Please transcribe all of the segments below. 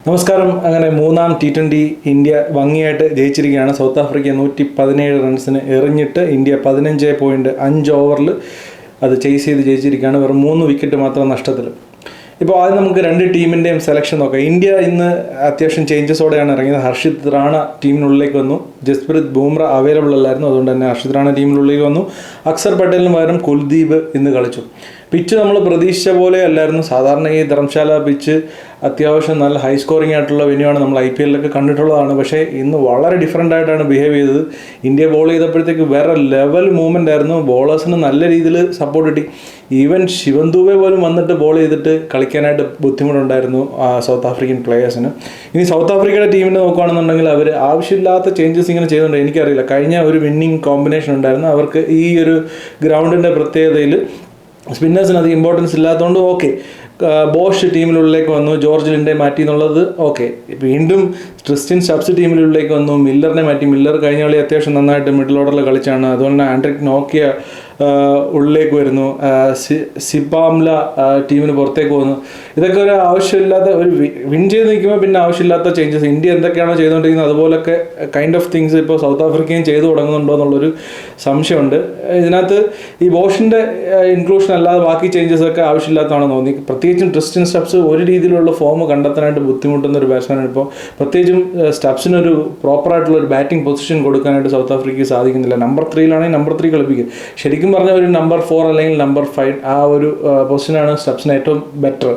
നമസ്കാരം. അങ്ങനെ മൂന്നാം T20 ഇന്ത്യ ഭംഗിയായിട്ട് ജയിച്ചിരിക്കുകയാണ്. സൗത്ത് ആഫ്രിക്ക 117 റൺസിന് എറിഞ്ഞിട്ട് ഇന്ത്യ 15.5 ഓവറിൽ അത് ചേസ് ചെയ്ത് ജയിച്ചിരിക്കുകയാണ്. വെറും 3 വിക്കറ്റ് മാത്രം നഷ്ടത്തിൽ. ഇപ്പോൾ ആദ്യം നമുക്ക് രണ്ട് ടീമിൻ്റെയും സെലക്ഷൻ നോക്കാം. ഇന്ത്യ ഇന്ന് അത്യാവശ്യം ചേഞ്ചസോടെയാണ് ഇറങ്ങിയത്. ഹർഷിത് റാണ ടീമിനുള്ളിലേക്ക് വന്നു. ജസ്പ്രീത് ബൂംറ അവൈലബിൾ അല്ലായിരുന്നു, അതുകൊണ്ട് തന്നെ ഹർഷിത് റാണ ടീമിനുള്ളിലേക്ക് വന്നു. അക്സർ പട്ടേലിന് പകരം കുൽദീപ് ഇന്ന് കളിച്ചു. പിച്ച് നമ്മൾ പ്രതീക്ഷിച്ച പോലെ അല്ലായിരുന്നു. സാധാരണ ഈ ധർമ്മശാല പിച്ച് അത്യാവശ്യം നല്ല ഹൈ സ്കോറിംഗ് ആയിട്ടുള്ള വെന്യൂവാണ്, നമ്മൾ IPL കണ്ടിട്ടുള്ളതാണ്. പക്ഷേ ഇന്ന് വളരെ ഡിഫറൻ്റ് ആയിട്ടാണ് ബിഹേവ് ചെയ്തത്. ഇന്ത്യ ബോൾ ചെയ്തപ്പോഴത്തേക്ക് വേറെ ലെവൽ മൂവ്മെൻ്റ് ആയിരുന്നു. ബോളേഴ്സിന് നല്ല രീതിയിൽ സപ്പോർട്ട് കിട്ടി. ഈവൻ ശിവൻ ദൂബെ പോലും വന്നിട്ട് ബോൾ ചെയ്തിട്ട് കളിക്കാനായിട്ട് ബുദ്ധിമുട്ടുണ്ടായിരുന്നു സൗത്ത് ആഫ്രിക്കൻ പ്ലേയേഴ്സിന്. ഇനി സൗത്ത് ആഫ്രിക്കയുടെ ടീമിനെ നോക്കുകയാണെന്നുണ്ടെങ്കിൽ അവർ ആവശ്യമില്ലാത്ത ചേഞ്ചസ് ഇങ്ങനെ ചെയ്യുന്നുണ്ട്. എനിക്കറിയില്ല, കഴിഞ്ഞ ഒരു വിന്നിങ് കോമ്പിനേഷൻ ഉണ്ടായിരുന്നു അവർക്ക്. ഈ ഒരു ഗ്രൗണ്ടിൻ്റെ പ്രത്യേകതയിൽ സ്പിന്നേഴ്സിന് അധികം ഇമ്പോർട്ടൻസ് ഇല്ലാത്തതുകൊണ്ട് ഓക്കെ, ബോഷ് ടീമിനുള്ളിലേക്ക് വന്നു, ജോർജ് ലിൻഡെ മാറ്റി എന്നുള്ളത് ഓക്കെ. വീണ്ടും ക്രിസ്ത്യൻ സ്റ്റബ്സ് ടീമിനുള്ളിലേക്ക് വന്നു, മില്ലറിനെ മാറ്റി. മില്ലർ കഴിഞ്ഞ കളി അത്യാവശ്യം നന്നായിട്ട് മിഡിൽ ഓർഡറിൽ കളിച്ചാണ്. അതുപോലെ തന്നെ ആൻഡ്രിക് നോക്കിയ ഉള്ളിലേക്ക് വരുന്നു. സിബാംല ടീമിന് പുറത്തേക്ക് പോകുന്നു. ഇതൊക്കെ ഒരു ആവശ്യമില്ലാത്ത ഒരു വിൻ ചെയ്ത് നിൽക്കുമ്പോൾ പിന്നെ ആവശ്യമില്ലാത്ത ചേഞ്ചസ്. ഇന്ത്യ എന്തൊക്കെയാണോ ചെയ്തുകൊണ്ടിരിക്കുന്നത് അതുപോലൊക്കെ കൈൻഡ് ഓഫ് തിങ്സ് ഇപ്പോൾ സൗത്ത് ആഫ്രിക്കയും ചെയ്തു തുടങ്ങുന്നുണ്ടോ എന്നുള്ളൊരു സംശയമുണ്ട്. ഇതിനകത്ത് ഈ ബോഷിൻ്റെ ഇൻക്ലൂഷൻ അല്ലാതെ ബാക്കി ചേഞ്ചസ് ഒക്കെ ആവശ്യമില്ലാത്തതാണെന്ന് തോന്നി. പ്രത്യേകിച്ചും ക്രിസ്ത്യൻ സ്റ്റബ്സ് ഒരു രീതിയിലുള്ള ഫോം കണ്ടെത്താനായിട്ട് ബുദ്ധിമുട്ടുന്ന ഒരു ബാറ്റ്സ്മാനാണ്. ഇപ്പോൾ പ്രത്യേകിച്ചും സ്റ്റബ്സിനൊരു പ്രോപ്പറായിട്ടുള്ള ഒരു ബാറ്റിംഗ് പൊസിഷൻ കൊടുക്കാനായിട്ട് സൗത്ത് ആഫ്രിക്കയ്ക്ക് സാധിക്കുന്നില്ല. Number 3 number 3 കളിപ്പിക്കുക. ശരിക്കും പറഞ്ഞ ഒരു നമ്പർ 4 അല്ലെങ്കിൽ നമ്പർ 5 ആ ഒരു പൊസിഷനാണ് സ്റ്റബ്സിന് ഏറ്റവും ബെറ്റർ.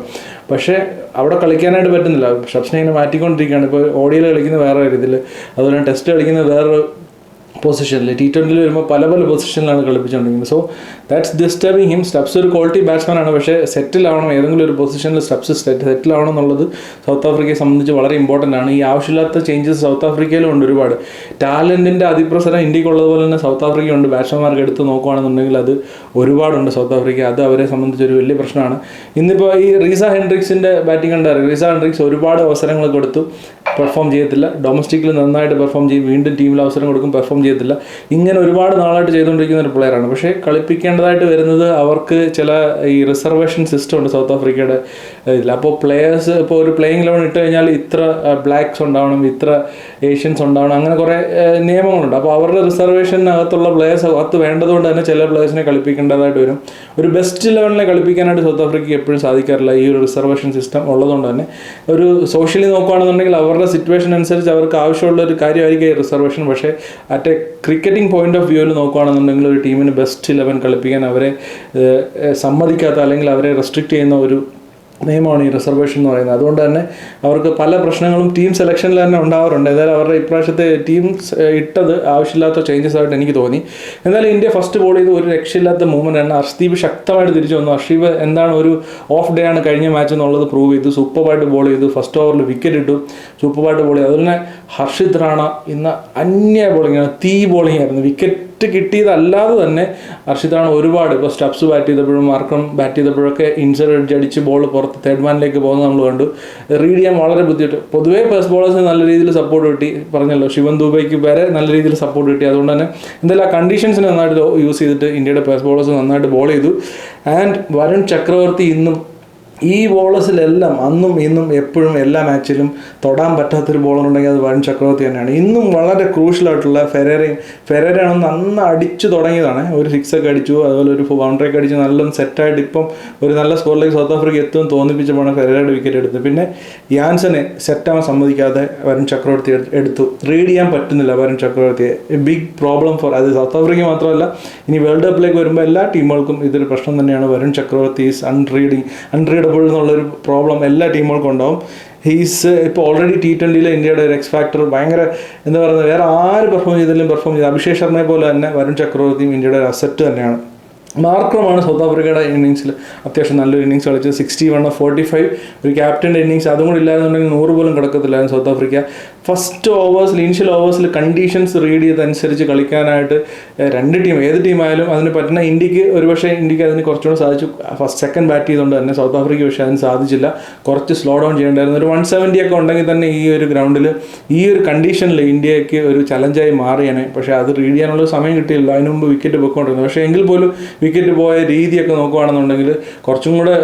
പക്ഷേ അവിടെ കളിക്കാനായിട്ട് പറ്റുന്നില്ല. സ്റ്റബ്സിനെ ഇങ്ങനെ മാറ്റിക്കൊണ്ടിരിക്കുകയാണ്. ഇപ്പോൾ ODI കളിക്കുന്ന വേറെ രീതിയിൽ, അതുപോലെ തന്നെ ടെസ്റ്റ് കളിക്കുന്ന വേറൊരു പൊസിഷനിൽ, T20 വരുമ്പോൾ പല പൊസിഷനിലാണ് കളിപ്പിച്ചുകൊണ്ടിരിക്കുന്നത്. So that's disturbing him. Stubbs ഒരു ക്വാളിറ്റി ബാറ്റ്സ്മാനാണ്, പക്ഷേ സെറ്റിലാവണം, ഏതെങ്കിലും ഒരു പൊസിഷനിൽ സ്റ്റബ്സ് സെറ്റിലാവണം എന്നുള്ളത് സൗത്ത് ആഫ്രിക്കയെ സംബന്ധിച്ച് വളരെ ഇമ്പോർട്ടൻ്റ് ആണ്. ഈ ആവശ്യമില്ലാത്ത ചേഞ്ചസ് സൗത്ത് ആഫ്രിക്കയിലും ഉണ്ട്. ഒരുപാട് ടാലൻറ്റിൻ്റെ അതിപ്രസരം ഇന്ത്യക്കുള്ളതുപോലെ തന്നെ സൗത്ത് ആഫ്രിക്കയുണ്ട്. ബാറ്റ്സ്മാൻമാർക്ക് എടുത്ത് നോക്കുകയാണെന്നുണ്ടെങ്കിൽ അത് ഒരുപാടുണ്ട് സൗത്ത് ആഫ്രിക്ക. അത് അവരെ സംബന്ധിച്ച് ഒരു വലിയ പ്രശ്നമാണ്. ഇന്നിപ്പോൾ ഈ റീസ ഹെൻഡ്രിക്സിൻ്റെ ബാറ്റിംഗ് കണ്ടായിരുന്നു. റീസ ഹെൻഡ്രിക്സ് ഒരുപാട് അവസരങ്ങൾ കൊടുത്തു, പെർഫോം ചെയ്യത്തില്ല. ഡൊമസ്റ്റിക്കിൽ നന്നായിട്ട് പെർഫോം ചെയ്യും, വീണ്ടും ടീമിൽ അവസരം കൊടുക്കും, പെർഫോം ചെയ്യത്തില്ല. ഇങ്ങനെ ഒരുപാട് നാളായിട്ട് ചെയ്തുകൊണ്ടിരിക്കുന്ന ഒരു പ്ലെയറാണ്. പക്ഷേ കളിപ്പിക്കേണ്ടതായിട്ട് വരുന്നത് അവർക്ക് ചില ഈ റിസർവേഷൻ സിസ്റ്റം ഉണ്ട് സൗത്ത് ആഫ്രിക്കയുടെ ഇതിൽ. അപ്പോൾ പ്ലെയേഴ്സ് ഇപ്പോൾ ഒരു പ്ലേയിങ് 11 ഇട്ട് കഴിഞ്ഞാൽ ഇത്ര ബ്ലാക്സ് ഉണ്ടാവണം, ഇത്ര ഏഷ്യൻസ് ഉണ്ടാവണം, അങ്ങനെ കുറേ നിയമങ്ങളുണ്ട്. അപ്പോൾ അവരുടെ റിസർവേഷനകത്തുള്ള പ്ലെയേഴ്സ് അകത്ത് വേണ്ടതുകൊണ്ട് തന്നെ ചില പ്ലെയേഴ്സിനെ കളിപ്പിക്കേണ്ടതായിട്ട് വരും. ഒരു ബെസ്റ്റ് 11 കളിപ്പിക്കാനായിട്ട് സൗത്ത് ആഫ്രിക്കയ്ക്ക് എപ്പോഴും സാധിക്കാറില്ല, ഈ ഒരു റിസർവേഷൻ സിസ്റ്റം ഉള്ളതുകൊണ്ട് തന്നെ. ഒരു സോഷ്യലി നോക്കുകയാണെന്നുണ്ടെങ്കിൽ അവരുടെ സിറ്റുവേഷൻ അനുസരിച്ച് അവർക്ക് ആവശ്യമുള്ള ഒരു കാര്യമായിരിക്കും ഈ റിസർവേഷൻ. പക്ഷേ at A cricketing point of വ്യൂവിൽ നോക്കുകയാണെന്നുണ്ടെങ്കിൽ ഒരു ടീമിന് ബെസ്റ്റ് 11 കളിപ്പിക്കാൻ അവരെ സമ്മതിക്കാത്ത അല്ലെങ്കിൽ അവരെ റെസ്ട്രിക്റ്റ് ചെയ്യുന്ന ഒരു നിയമമാണ് ഈ റിസർവേഷൻ എന്ന് പറയുന്നത്. അതുകൊണ്ട് തന്നെ അവർക്ക് പല പ്രശ്നങ്ങളും ടീം സെലക്ഷനിൽ തന്നെ ഉണ്ടാവാറുണ്ട്. എന്തായാലും അവരുടെ ഇപ്രാവശ്യത്തെ ടീം ഇട്ടത് ആവശ്യമില്ലാത്ത ചേഞ്ചസ് ആയിട്ട് എനിക്ക് തോന്നി. എന്തായാലും ഇന്ത്യ ഫസ്റ്റ് ബോൾ ചെയ്ത് ഒരു രക്ഷയില്ലാത്ത മൂവ്മെൻ്റാണ്. ഹർഷ്ദീപ് ശക്തമായിട്ട് തിരിച്ചു വന്നു. ഹർഷീപ് എന്താണ് ഒരു ഓഫ് ഡേ ആണ് കഴിഞ്ഞ മാച്ച് എന്നുള്ളത് പ്രൂവ് ചെയ്തു. സൂപ്പറായിട്ട് ബോൾ ചെയ്തു. ഫസ്റ്റ് ഓവറിൽ വിക്കറ്റ് ഇട്ടു, സൂപ്പറായിട്ട് ബോൾ ചെയ്തു. അതുപോലെ തന്നെ ഹർഷിത് റാണ ഇന്ന് അന്യായ ബോളിംഗാണ്, തീ ബോളിംഗ് ആയിരുന്നു. വിക്കറ്റ് കിട്ടിയതല്ലാതെ തന്നെ ഹർഷിത് റാണ ഒരുപാട് ഇപ്പോൾ സ്റ്റബ്സ് ബാറ്റ് ചെയ്തപ്പോഴും മാർക്കം ബാറ്റ് ചെയ്തപ്പോഴൊക്കെ ഇൻസൈഡ് എഡ്ജ് അടിച്ച് ബോൾ പുറത്ത് തേർഡ് മാനിലേക്ക് പോകുന്നത് നമ്മൾ കണ്ടു. റീഡ് ചെയ്യാൻ വളരെ ബുദ്ധിമുട്ട്. പൊതുവേ ഫസ്റ്റ് ബോളേഴ്സിന് നല്ല രീതിയിൽ സപ്പോർട്ട് കിട്ടി. പറഞ്ഞല്ലോ, ശിവൻ ദൂബയ്ക്ക് വരെ നല്ല രീതിയിൽ സപ്പോർട്ട് കിട്ടി. അതുകൊണ്ട് തന്നെ എന്തായാലും ആ കണ്ടീഷൻസിന് നന്നായിട്ട് യൂസ് ചെയ്തിട്ട് ഇന്ത്യയുടെ ഫസ്റ്റ് ബോളേഴ്സ് നന്നായിട്ട് ബോൾ ചെയ്തു. ആൻഡ് വരുൺ ചക്രവർത്തി ഇന്നും ഈ ബോളേഴ്സിലെല്ലാം അന്നും ഇന്നും എപ്പോഴും എല്ലാ മാച്ചിലും തൊടാൻ പറ്റാത്തൊരു ബോളർ ഉണ്ടെങ്കിൽ അത് വരുൺ ചക്രവർത്തി തന്നെയാണ്. ഇന്നും വളരെ ക്രൂഷ്യലായിട്ടുള്ള ഫെരേരയാണ് നന്ന അടിച്ചു തുടങ്ങിയതാണ്. ഒരു 6 ഒക്കെ അടിച്ചു, അതുപോലെ ഒരു ബൗണ്ടറി ഒക്കെ അടിച്ച് നല്ല സെറ്റായിട്ട് ഇപ്പം ഒരു നല്ല സ്കോറിലേക്ക് സൗത്ത് ആഫ്രിക്ക എത്തും തോന്നിപ്പിച്ചപ്പോഴാണ് ഫെരേരയുടെ വിക്കറ്റ് എടുത്തത്. പിന്നെ യാൻസനെ സെറ്റാവാൻ സമ്മതിക്കാതെ വരുൺ ചക്രവർത്തി എടുത്തു. റീഡ് ചെയ്യാൻ പറ്റുന്നില്ല വരുൺ ചക്രവർത്തിയെ. ബിഗ് പ്രോബ്ലം ഫോർ അത് സൗത്ത് ആഫ്രിക്ക മാത്രമല്ല, ഇനി വേൾഡ് കപ്പിലേക്ക് വരുമ്പോൾ എല്ലാ ടീമുകൾക്കും ഇതൊരു പ്രശ്നം തന്നെയാണ്. വരുൺ ചക്രവർത്തി ഈസ് അൺറീഡബിൾ എന്നുള്ളൊരു പ്രോബ്ലം എല്ലാ ടീമുകൾക്കും ഉണ്ടാവും. ഹീസ് ഇപ്പോൾ ഓൾറെഡി T20 ഇന്ത്യയുടെ ഒരു എക്സ് ഫാക്ടർ. ഭയങ്കര എന്താ പറയുന്നത്, വേറെ ആര് പെർഫോം ചെയ്ത് അഭിഷേക് ശർമ്മയെ പോലെ തന്നെ വരുൺ ചക്രവർത്തിയും ഇന്ത്യയുടെ ഒരു അസറ്റ് തന്നെയാണ്. മാർക്രമാണ് സൗത്ത് ആഫ്രിക്കയുടെ ഇന്നിങ്സിൽ അത്യാവശ്യം നല്ലൊരു ഇന്നിങ്സ് കളിച്ചത്. 61 of 45. ഒരു ക്യാപ്റ്റൻ്റെ ഇന്നിങ്സ് അതും കൂടി ഇല്ലായിരുന്നുണ്ടെങ്കിൽ 100 പോലും കിടക്കത്തില്ലായിരുന്നു സൗത്ത് ആഫ്രിക്ക. ഫസ്റ്റ് ഓവേഴ്സിൽ ഇനിഷ്യൽ ഓവേഴ്സിൽ കണ്ടീഷൻസ് റീഡ് ചെയ്തനുസരിച്ച് കളിക്കാനായിട്ട് രണ്ട് ടീം ഏത് ടീമായാലും അതിന് പറ്റുന്ന ഇന്ത്യക്ക് ഇന്ത്യക്ക് അതിന് കുറച്ചുകൂടെ സാധിച്ചു. സെക്കൻഡ് ബാറ്റ് ചെയ്തുകൊണ്ട് തന്നെ സൗത്ത് ആഫ്രിക്ക പക്ഷേ അതിന് സാധിച്ചില്ല. കുറച്ച് സ്ലോ ഡൗൺ ചെയ്യേണ്ടായിരുന്നു. ഒരു 170 ഒക്കെ ഉണ്ടെങ്കിൽ തന്നെ ഈ ഒരു ഗ്രൗണ്ടിൽ ഈ ഒരു കണ്ടീഷനിൽ ഇന്ത്യക്ക് ഒരു ചലഞ്ചായി മാറിയാണ്. പക്ഷേ അത് റീഡ് ചെയ്യാനുള്ള സമയം കിട്ടിയില്ല. അതിന് മുമ്പ് വിക്കറ്റ് പോയിക്കൊണ്ടിരുന്നു. പക്ഷേ എങ്കിൽ പോലും വിക്കറ്റ് പോയ രീതിയൊക്കെ നോക്കുകയാണെന്നുണ്ടെങ്കിൽ കുറച്ചും കൂടെ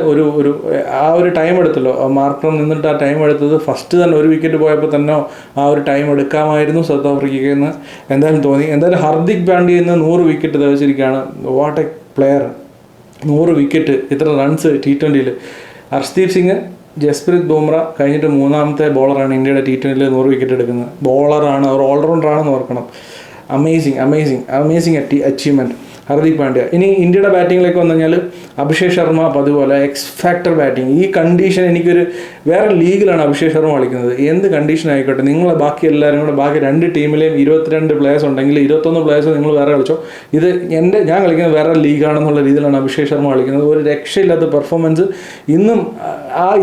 ഒരു ടൈം എടുത്തല്ലോ. മാർക്രം നിന്നിട്ട് ആ ടൈം എടുത്തത് ഫസ്റ്റ് തന്നെ ഒരു വിക്കറ്റ് പോയപ്പോൾ തന്നെ ആ ഒരു ടൈം എടുക്കാമായിരുന്നു സൗത്ത് ആഫ്രിക്കയ്ക്ക് എന്ന് എന്തായാലും തോന്നി. എന്തായാലും ഹർദിക് പാണ്ഡ്യ ഇന്ന് 100 വിക്കറ്റ് തെളിച്ചിരിക്കുകയാണ്. What a player! 100 വിക്കറ്റ്, ഇത്ര റൺസ് T20. ഹർഷ്ദീപ് സിംഗ്, ജസ്പ്രീത് ബുംറ കഴിഞ്ഞിട്ട് മൂന്നാമത്തെ ബോളറാണ് ഇന്ത്യയുടെ T20 100 വിക്കറ്റ് എടുക്കുന്നത്. ബോളറാണ്, ഒരു ഓൾറൗണ്ടറാണെന്ന് ഓർക്കണം. Amazing achievement Hardik Pandya. ഇനി ഇന്ത്യയുടെ ബാറ്റിങ്ങിലേക്ക് വന്നു കഴിഞ്ഞാൽ അഭിഷേക് ശർമ്മ പതുപോലെ എക്സ് ഫാക്ടർ ബാറ്റിംഗ്. ഈ കണ്ടീഷൻ എനിക്കൊരു വേറെ ലീഗിലാണ് അഭിഷേക് ശർമ്മ കളിക്കുന്നത്. എന്ത് കണ്ടീഷൻ ആയിക്കോട്ടെ, നിങ്ങൾ ബാക്കി എല്ലാവരും കൂടെ ബാക്കി രണ്ട് ടീമിലെയും 22 പ്ലേയേഴ്സ് ഉണ്ടെങ്കിൽ 21 പ്ലേയേഴ്സ് നിങ്ങൾ വേറെ കളിച്ചോ. ഞാൻ കളിക്കുന്നത് വേറെ ലീഗാണെന്നുള്ള രീതിയിലാണ് അഭിഷേക് ശർമ്മ കളിക്കുന്നത്. ഒരു രക്ഷയില്ലാത്ത പെർഫോമൻസ്. ഇന്നും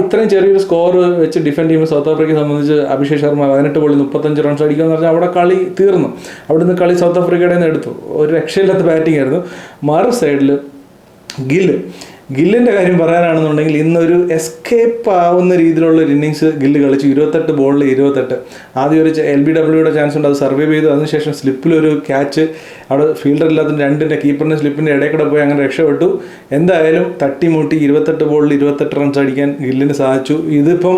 ഇത്രയും ചെറിയൊരു സ്കോർ വെച്ച് ഡിഫെൻഡ് ചെയ്യുമ്പോൾ സൗത്ത് ആഫ്രിക്കയെ സംബന്ധിച്ച് അഭിഷേക് ശർമ്മ 18 ബോളിൽ 35 റൺസ് അടിക്കുക എന്ന് പറഞ്ഞാൽ അവിടെ കളി തീർന്നു. അവിടുന്ന് കളി സൗത്ത് ആഫ്രിക്കയുടെ നിന്ന് എടുത്തു. ഒരു രക്ഷയില്ലാത്ത ബാറ്റിംഗ് ആയിരുന്നു. മറു സൈഡിൽ ഗില്ലിൻ്റെ കാര്യം പറയാനാണെന്നുണ്ടെങ്കിൽ ഇന്നൊരു എസ്കേപ്പ് ആവുന്ന രീതിയിലുള്ളൊരു ഇന്നിങ്സ് ഗില്ല് കളിച്ചു. 28 ബോളിൽ 28. ആദ്യം ഒരു LBWയുടെ ചാൻസ് ഉണ്ട്, അത് സർവൈവ് ചെയ്തു. അതിനുശേഷം സ്ലിപ്പിലൊരു ക്യാച്ച്, അവിടെ ഫീൽഡർ ഇല്ലാത്ത രണ്ടിൻ്റെ കീപ്പറിൻ്റെ സ്ലിപ്പിൻ്റെ ഇടയിൽ കൂടെ പോയി അങ്ങനെ രക്ഷപ്പെട്ടു. എന്തായാലും തട്ടിമുട്ടി 28 ബോളിൽ 28 റൺസ് അടിക്കാൻ ഗില്ലിന് സാധിച്ചു. ഇതിപ്പം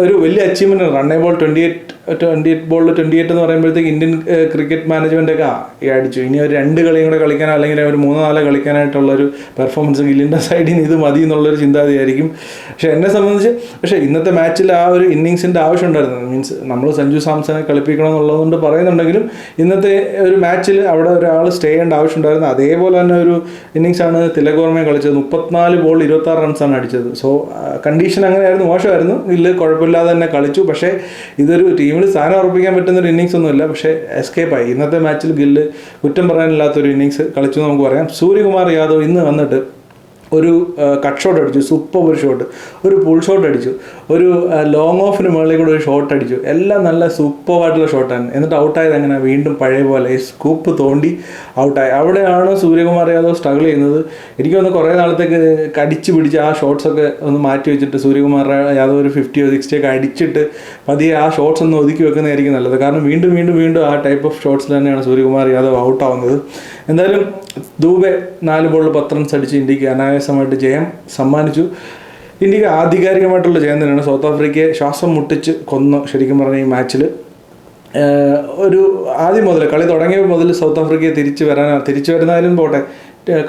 ഒരു വലിയ അച്ചീവ്മെൻറ്റ്. റണ്ണേ ബോൾ 28 ബോളിൽ 28 എന്ന് പറയുമ്പോഴത്തേക്ക് ഇന്ത്യൻ ക്രിക്കറ്റ് മാനേജ്മെൻറ്റൊക്കെ അടിച്ചു. ഇനി ഒരു 2 കളിയും കൂടെ കളിക്കാൻ, അല്ലെങ്കിൽ ഒരു 3-4 കളിക്കാനായിട്ടുള്ളൊരു പെർഫോമൻസ് ഗില്ലിൻ്റെ സൈഡിൽ നിന്ന് ഇത് മതി എന്നുള്ളൊരു ചിന്താഗതിയായിരിക്കും. പക്ഷേ എന്നെ സംബന്ധിച്ച് ഇന്നത്തെ മാച്ചിൽ ആ ഒരു ഇന്നിങ്സിൻ്റെ ആവശ്യം ഉണ്ടായിരുന്നു. മീൻസ് നമ്മൾ സഞ്ജു സാംസനെ കളിപ്പിക്കണം എന്നുള്ളതുകൊണ്ട് പറയുന്നുണ്ടെങ്കിലും ഇന്നത്തെ ഒരു മാച്ചിൽ അവിടെ ഒരാൾ സ്റ്റേ ചെയ്യേണ്ട ആവശ്യം ഉണ്ടായിരുന്നു. അതേപോലെ തന്നെ ഒരു ഇന്നിങ്സാണ് തിലക് വർമ്മയെ കളിച്ചത്. 34 ബോൾ 26 റൺസാണ് അടിച്ചത്. സോ കണ്ടീഷൻ അങ്ങനെയായിരുന്നു, മോശമായിരുന്നു. ഗില്ല് കുഴപ്പമില്ലാതെ തന്നെ കളിച്ചു. പക്ഷേ ഇതൊരു ടീമിൽ സ്ഥാനം ഉറപ്പിക്കാൻ പറ്റുന്നൊരു ഇന്നിങ്സ് ഒന്നുമില്ല. പക്ഷേ എസ്കേപ്പായി. ഇന്നത്തെ മാച്ചിൽ ഗില്ല് കുറ്റം പറയാനില്ലാത്തൊരു ഇന്നിങ്സ് കളിച്ചു എന്ന് നമുക്ക് പറയാം. സൂര്യകുമാർ യാദവ് ഇന്ന് വന്നിട്ട് ഒരു കട്ട് ഷോട്ട് അടിച്ചു, സൂപ്പർ ഒരു ഷോട്ട്, ഒരു പുൾ ഷോട്ട് അടിച്ചു, ഒരു ലോങ് ഓഫിന് മുകളിൽ കൂടെ ഒരു ഷോട്ട് അടിച്ചു. എല്ലാം നല്ല സൂപ്പറായിട്ടുള്ള ഷോട്ടാണ്. എന്നിട്ട് ഔട്ടായത് എങ്ങനെ? വീണ്ടും പഴയ പോലെ സ്കൂപ്പ് തോണ്ടി ഔട്ടായി. അവിടെയാണ് സൂര്യകുമാർ യാദവ് സ്ട്രഗിൾ ചെയ്യുന്നത്. എനിക്ക് തോന്നുന്നു കുറേ നാളത്തേക്ക് കടിച്ചു പിടിച്ച് ആ ഷോട്ട്സൊക്കെ ഒന്ന് മാറ്റി വെച്ചിട്ട് സൂര്യകുമാർ യാദവ് ഒരു 50 or 60 ഒക്കെ അടിച്ചിട്ട് പതിയെ ആ ഷോട്ട്സ് ഒന്ന് ഒതുക്കി വെക്കുന്നതായിരിക്കും നല്ലത്. കാരണം വീണ്ടും വീണ്ടും വീണ്ടും ആ ടൈപ്പ് ഓഫ് ഷോട്ട്സിൽ തന്നെയാണ് സൂര്യകുമാർ യാദവ് ഔട്ടാവുന്നത്. എന്തായാലും ദൂബെ 4 ബോളിൽ 10 റൺസ് അടിച്ച് ഇന്ത്യക്ക് അനായാസമായിട്ട് ജയം സമ്മാനിച്ചു. ഇന്ത്യക്ക് ആധികാരികമായിട്ടുള്ള ജയം തന്നെയാണ്. സൗത്ത് ആഫ്രിക്കയെ ശ്വാസം മുട്ടിച്ച് കൊന്നു ശരിക്കും പറഞ്ഞ ഈ മാച്ചിൽ. ആദ്യം മുതൽ കളി തുടങ്ങിയപ്പോൾ മുതൽ സൗത്ത് ആഫ്രിക്കയെ തിരിച്ചു വരുന്നതായാലും പോട്ടെ,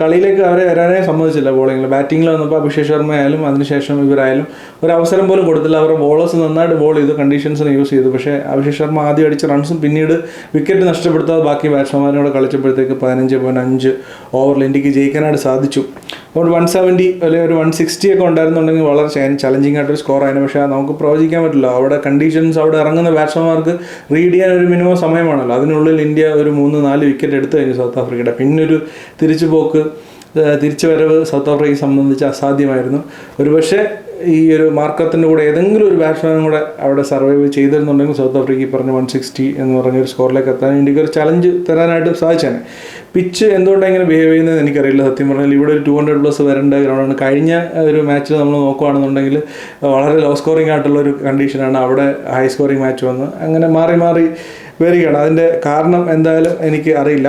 കളിയിലേക്ക് അവരെ വരാനേ സമ്മതിച്ചില്ല. ബോളിങ്ങിൽ ബാറ്റിങ്ങിൽ വന്നപ്പോൾ അഭിഷേക് ശർമ്മ ആയാലും അതിനുശേഷം ഇവരായാലും ഒരു അവസരം പോലും കൊടുത്തില്ല. അവരുടെ ബോളേഴ്സ് നന്നായിട്ട് ബോൾ ചെയ്തു, കണ്ടീഷൻസിന് യൂസ് ചെയ്തു. പക്ഷേ അഭിഷേക് ശർമ്മ ആദ്യം അടിച്ച റൺസും പിന്നീട് വിക്കറ്റ് നഷ്ടപ്പെടുത്താതെ ബാക്കി ബാറ്റ്സ്മാനോട് കളിച്ചപ്പോഴത്തേക്ക് 15.5 ഓവറിൽ ഇന്ത്യക്ക് ജയിക്കാനായിട്ട് സാധിച്ചു. അപ്പോൾ 170 അല്ലെങ്കിൽ ഒരു 160 ഒക്കെ ഉണ്ടായിരുന്നുണ്ടെങ്കിൽ വളരെ ചലഞ്ചിങ് ആയിട്ടൊരു സ്കോർ ആയിരുന്നു. പക്ഷേ നമുക്ക് പ്രവചിക്കാൻ പറ്റില്ല. അവിടെ കണ്ടീഷൻസ്, അവിടെ ഇറങ്ങുന്ന ബാറ്റ്സ്മാൻമാർക്ക് റീഡ് ചെയ്യാൻ ഒരു മിനിമം സമയമാണല്ലോ. അതിനുള്ളിൽ ഇന്ത്യ ഒരു 3-4 വിക്കറ്റ് എടുത്തു കഴിഞ്ഞു സൗത്ത് ആഫ്രിക്കയുടെ. പിന്നൊരു തിരിച്ചുവരവ് സൗത്ത് ആഫ്രിക്കയെ സംബന്ധിച്ച് അസാധ്യമായിരുന്നു. ഒരുപക്ഷെ ഈ ഒരു മാർക്കത്തിൻ്റെ കൂടെ ഏതെങ്കിലും ഒരു ബാറ്റ്സ്മാനും കൂടെ അവിടെ സർവൈവ് ചെയ്തിരുന്നുണ്ടെങ്കിൽ സൗത്ത് ആഫ്രിക്ക പറഞ്ഞ 160 എന്ന് പറഞ്ഞൊരു സ്കോറിലേക്ക് എത്താൻ ഇന്ത്യക്ക് ഒരു ചലഞ്ച് തരാനായിട്ട് സാധിച്ചാണ്. പിച്ച് എന്തുകൊണ്ടാണ് ഇങ്ങനെ ബിഹേവ് ചെയ്യുന്നത് എനിക്കറിയില്ല സത്യം പറഞ്ഞാൽ. ഇവിടെ ഒരു 200+ വരേണ്ട ഗ്രൗണ്ടാണ്. കഴിഞ്ഞ ഒരു മാച്ചിൽ നമ്മൾ നോക്കുകയാണെന്നുണ്ടെങ്കിൽ വളരെ ലോ സ്കോറിംഗ് ആയിട്ടുള്ളൊരു കണ്ടീഷനാണ്. അവിടെ ഹൈ സ്കോറിംഗ് മാച്ച് വന്ന് അങ്ങനെ മാറി വരികയാണ്. അതിൻ്റെ കാരണം എന്തായാലും എനിക്ക് അറിയില്ല.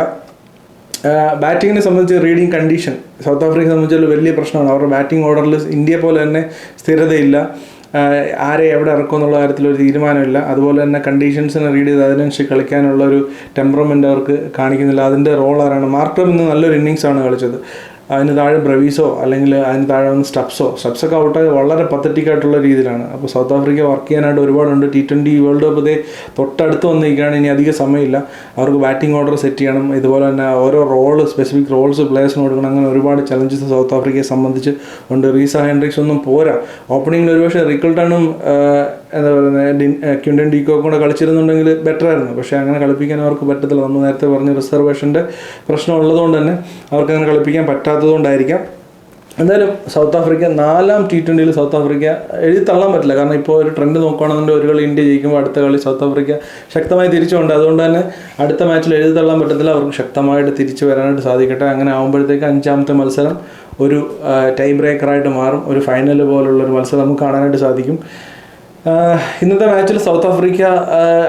ബാറ്റിങ്ങിനെ സംബന്ധിച്ച് റീഡിങ് കണ്ടീഷൻ സൗത്ത് ആഫ്രിക്കയെ സംബന്ധിച്ചുള്ള വലിയ പ്രശ്നമാണ്. അവരുടെ ബാറ്റിംഗ് ഓർഡറിൽ ഇന്ത്യ പോലെ തന്നെ സ്ഥിരതയില്ല. ആരെ എവിടെ ഇറക്കും എന്നുള്ള കാര്യത്തിലൊരു തീരുമാനമില്ല. അതുപോലെ തന്നെ കണ്ടീഷൻസിനെ റീഡ് ചെയ്ത് അതിനനുസരിച്ച് കളിക്കാനുള്ളൊരു ടെമ്പറമെൻ്റ് അവർക്ക് കാണിക്കുന്നില്ല. അതിൻ്റെ റോൾ ആരാണ്? മാർക്രം ഇന്ന് നല്ലൊരു ഇന്നിങ്സാണ് കളിച്ചത്. അതിന് താഴെ ബ്രവീസോ അല്ലെങ്കിൽ അതിന് താഴെ വന്ന് സ്റ്റബ്സൊക്കെ ഔട്ടായത് വളരെ പത്തറ്റിക്കായിട്ടുള്ള രീതിയിലാണ്. അപ്പോൾ സൗത്ത് ആഫ്രിക്ക വർക്ക് ചെയ്യാനായിട്ട് ഒരുപാടുണ്ട്. T20 വേൾഡ് കപ്പ് തൊട്ടടുത്ത് വന്നിരിക്കുകയാണ്. ഇനി അധികം സമയമില്ല. അവർക്ക് ബാറ്റിംഗ് ഓർഡർ സെറ്റ് ചെയ്യണം. ഇതുപോലെ തന്നെ ഓരോ സ്പെസിഫിക് റോൾസ് പ്ലേയേഴ്സിന് കൊടുക്കണം. അങ്ങനെ ഒരുപാട് ചലഞ്ചസ് സൗത്ത് ആഫ്രിക്കയെ സംബന്ധിച്ച് ഉണ്ട്. റീസ ഹെൻഡ്രിക്സ് ഒന്നും പോരാ. ഓപ്പണിങ്ങിൽ ഒരുപക്ഷെ റിക്കിൾട്ടണും എന്താ പറയുന്നത് ക്വിൻ്റൻ ഡീകോക്കും കൂടെ കളിച്ചിരുന്നുണ്ടെങ്കിൽ ബെറ്റർ ആയിരുന്നു. പക്ഷേ അങ്ങനെ കളിപ്പിക്കാൻ അവർക്ക് പറ്റത്തില്ല. നമ്മൾ നേരത്തെ പറഞ്ഞ റിസർവേഷൻ്റെ പ്രശ്നം ഉള്ളതുകൊണ്ട് തന്നെ അവർക്ക് അങ്ങനെ കളിപ്പിക്കാൻ പറ്റാത്തതുകൊണ്ടായിരിക്കാം. എന്തായാലും south Africa 4ാം T20 south Africa എഴുതി തള്ളാൻ പറ്റില്ല. കാരണം ഇപ്പോൾ ഒരു ട്രെൻഡ് നോക്കുകയാണെന്നുണ്ടെങ്കിൽ ഒരു കളി ഇന്ത്യ ജയിക്കുമ്പോൾ അടുത്ത കളി സൗത്ത് ആഫ്രിക്ക ശക്തമായി തിരിച്ചുകൊണ്ട്, അതുകൊണ്ട് തന്നെ അടുത്ത മാച്ചിൽ എഴുതി തള്ളാൻ പറ്റത്തില്ല. അവർക്ക് ശക്തമായിട്ട് തിരിച്ചു വരാനായിട്ട് സാധിക്കട്ടെ. അങ്ങനെ ആകുമ്പോഴത്തേക്ക് 5ാമത്തെ മത്സരം ഒരു ടൈ ബ്രേക്കറായിട്ട് മാറും. ഒരു ഫൈനൽ പോലുള്ളൊരു മത്സരം നമുക്ക് കാണാനായിട്ട് സാധിക്കും. ഇന്നത്തെ മാച്ചിൽ സൗത്ത് ആഫ്രിക്ക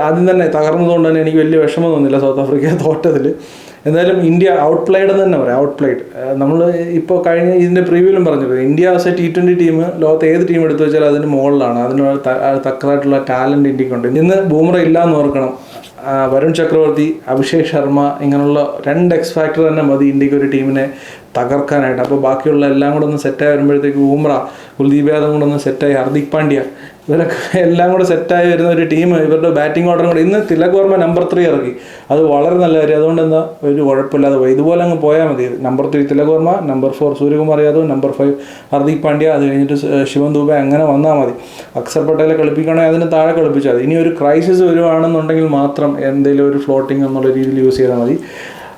ആദ്യം തന്നെ തകർന്നതുകൊണ്ട് തന്നെ എനിക്ക് വലിയ വിഷമം തോന്നില്ല സൗത്ത് ആഫ്രിക്ക തോറ്റതിൽ. എന്തായാലും ഇന്ത്യ ഔട്ട് പ്ലേഡ് എന്ന് തന്നെ പറയാം. ഔട്ട് പ്ലേഡ് നമ്മൾ ഇപ്പോൾ കഴിഞ്ഞ ഇതിൻ്റെ പ്രീവ്യൂലും പറഞ്ഞത്, India as A T20 team ലോകത്ത് ഏത് ടീം എടുത്തു വെച്ചാൽ അതിന് മുകളിലാണ്. അതിനുള്ള തക്കതായിട്ടുള്ള ടാലൻറ്റ് ഇന്ത്യക്കുണ്ട്. ഇന്ന് ബൂമ്ര ഇല്ല എന്ന് ഓർക്കണം. വരുൺ ചക്രവർത്തി, അഭിഷേക് ശർമ്മ ഇങ്ങനെയുള്ള 2 എക്സ് ഫാക്ടർ തന്നെ മതി ഇന്ത്യക്ക് ഒരു ടീമിനെ തകർക്കാനായിട്ട്. അപ്പോൾ ബാക്കിയുള്ള എല്ലാം കൂടെ ഒന്ന് സെറ്റായി വരുമ്പോഴത്തേക്ക് ബൂമ്ര, കുൽദീപ് യാദവ് കൂടെ ഒന്ന് സെറ്റായി, ഹാർദിക് പാണ്ഡ്യ ഇവരൊക്കെ എല്ലാം കൂടെ സെറ്റായി വരുന്ന ഒരു ടീം, ഇവരുടെ ബാറ്റിംഗ് ഓർഡറും കൂടെ. ഇന്ന് തിലക് വർമ്മ നമ്പർ 3 ഇറക്കി, അത് വളരെ നല്ല കാര്യം. അതുകൊണ്ട് എന്താ ഒരു കുഴപ്പമില്ലാതെ പോയി. ഇതുപോലെ അങ്ങ് പോയാൽ മതി. Number 3 Tilak Varma, number 4 Suryakumar Yadav, number 5 Hardik Pandya, അത് കഴിഞ്ഞിട്ട് ശിവൻ ദുബെ, അങ്ങനെ വന്നാൽ മതി. അക്സർ പട്ടേലെ കളിപ്പിക്കുകയാണെങ്കിൽ അതിന് താഴെ കളിപ്പിച്ചാൽ മതി. ഇനി ഒരു ക്രൈസിസ് വരുവാണെന്നുണ്ടെങ്കിൽ മാത്രം എന്തെങ്കിലും ഒരു ഫ്ലോട്ടിംഗ് എന്നുള്ള രീതിയിൽ യൂസ് ചെയ്താൽ മതി.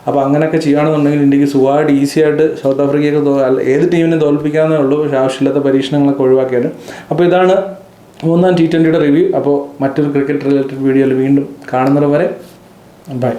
അപ്പോൾ അങ്ങനെയൊക്കെ ചെയ്യുകയാണെന്നുണ്ടെങ്കിൽ ഇന്ത്യക്ക് സുഖമായിട്ട് ഈസിയായിട്ട് സൗത്ത് ആഫ്രിക്കയൊക്കെ ഏത് ടീമിനെ തോൽപ്പിക്കാവുന്നേ ഉള്ളൂ. പക്ഷേ ആവശ്യമില്ലാത്ത പരീക്ഷണങ്ങളൊക്കെ ഒഴിവാക്കിയാലും. അപ്പോൾ ഇതാണ് 3ാം T20 റിവ്യൂ. അപ്പോൾ മറ്റൊരു ക്രിക്കറ്റ് റിലേറ്റഡ് വീഡിയോയിൽ വീണ്ടും കാണുന്നത് വരെ ബൈ.